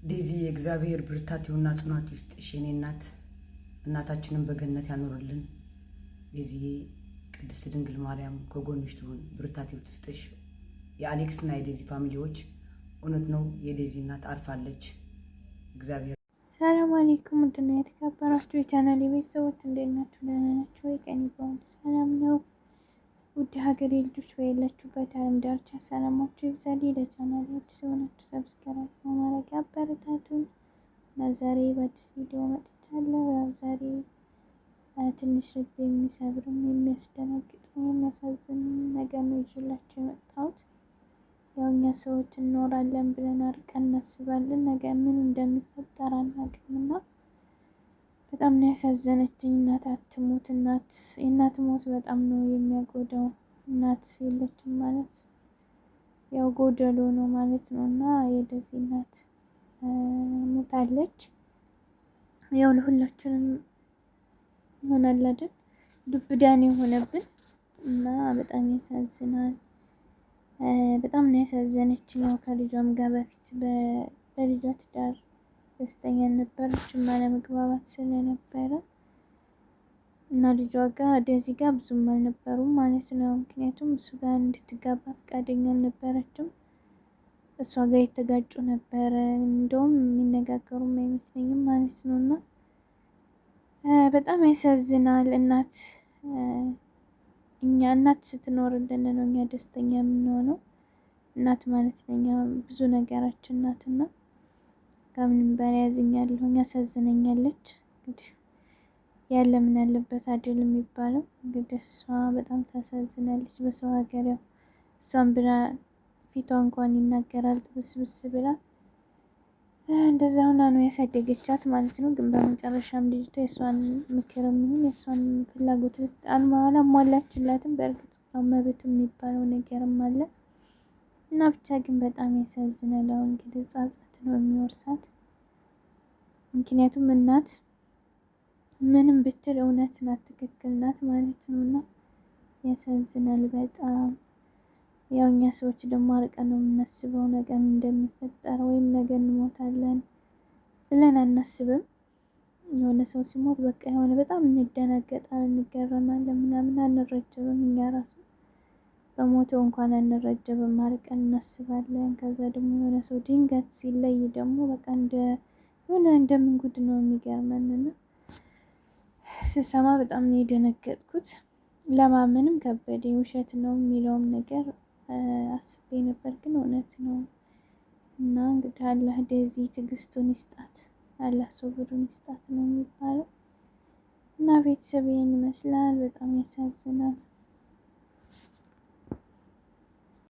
ዴዚ የእግዚአብሔር ብርታት ይሁንና ጽናት ይስጥሽ የኔ እናት። እናታችንን በገነት ያኖርልን። ዴዚዬ ቅድስት ድንግል ማርያም ከጎንሽ ትሁን፣ ብርታት ይስጥሽ። የአሌክስ እና የዴዚ ፋሚሊዎች እውነት ነው የዴዚ እናት አርፋለች። እግዚአብሔር ሰላም አለይኩም ውድና የተከበራችሁ የቻናሌ ቤተሰቦች እንዴት ናችሁ? ደህና ናችሁ ወይ? ቀን ይባል ሰላም ነው። ውድ ሀገሬ ልጆች በያላችሁበት ዓለም ዳርቻ ሰላማችሁ ይብዛል። ለቻናሌ አዲስ የሆናችሁ ሰብስክራይብ በማድረግ አበረታቱን እና ዛሬ በአዲስ ቪዲዮ መጥቻለሁ። ያው ዛሬ ትንሽ ልብ የሚሰብርም የሚያስደነግጥም የሚያሳዝን ነገር ነው ይዤላችሁ የመጣሁት። ያው እኛ ሰዎች እንኖራለን ብለን አርቀን እናስባለን፣ ነገር ምን እንደሚፈጠር አናውቅምና በጣም ነው ያሳዘነችኝ። እናት አትሙት፣ የእናት ሞት በጣም ነው የሚያጎዳው። እናት የለችም ማለት ያው ጎደሎ ነው ማለት ነው። እና የዴዚ እናት ሞታለች። ያው ለሁላችንም ይሆናል አይደል ዱብ እዳ ነው የሆነብን እና በጣም ያሳዝናል። በጣም ነው ያሳዘነችኝ። ያው ከልጇም ጋር በፊት በልጇ ትዳር ደስተኛ ነበረችም አለመግባባት ስለነበረ እና ልጇ ጋር ዴዚ ጋር ብዙም አልነበሩም ማለት ነው። ምክንያቱም እሱ ጋር እንድትጋባ ፈቃደኛ አልነበረችም። እሷ ጋር የተጋጩ ነበረ። እንደውም የሚነጋገሩም አይመስለኝም ማለት ነው። እና በጣም ያሳዝናል። እኛ እናት ስትኖርልን ነው እኛ ደስተኛ የምንሆነው። እናት ማለት ለኛ ብዙ ነገራችን ናትና ከምንም በላይ ያዝኛለሁ። ያሳዝነኛለች። እንግዲህ ያለ ምን አለበት አይደል የሚባለው። እንግዲህ እሷ በጣም ታሳዝናለች። በሰው ሀገር ያው እሷን ብላ ፊቷ እንኳን ይናገራል ብስብስ ብላ እንደዛ ሆና ነው ያሳደገቻት ማለት ነው። ግን በመጨረሻም ልጅቷ የእሷን ምክርም ይሁን የእሷን ፍላጎት አላሟላችላትም። በእርግጥ መብት የሚባለው ነገርም አለ እና ብቻ ግን በጣም ያሳዝናል። አሁን እንግዲህ ጸጸት ነው የሚወርሳት። ምክንያቱም እናት ምንም ብትል እውነት ናት፣ ትክክል ናት ማለት ነው። እና ያሳዝናል በጣም። ያው እኛ ሰዎች ደግሞ አርቀን ነው የምናስበው ነገር እንደሚፈጠር፣ ወይም ነገ እንሞታለን ብለን አናስብም። የሆነ ሰው ሲሞት በቃ የሆነ በጣም እንደነገጣለን፣ እንገረማለን፣ ምናምን አንረጀብም። እኛ ራሱ በሞተው እንኳን አንረጀብም፣ አርቀን እናስባለን። ከዛ ደግሞ የሆነ ሰው ድንገት ሲለይ ደግሞ በቃ እንደምን ጉድ ነው የሚገርመንና ስሰማ በጣም ነው የደነገጥኩት። ለማመንም ከበደኝ። ውሸት ነው የሚለውም ነገር አስቤ ነበር፣ ግን እውነት ነው። እና እንግዲህ አላህ ዴዚ ትዕግስቱን ይስጣት፣ አላህ ሶብሩን ይስጣት ነው የሚባለው። እና ቤተሰብ ይሄን ይመስላል። በጣም ያሳዝናል።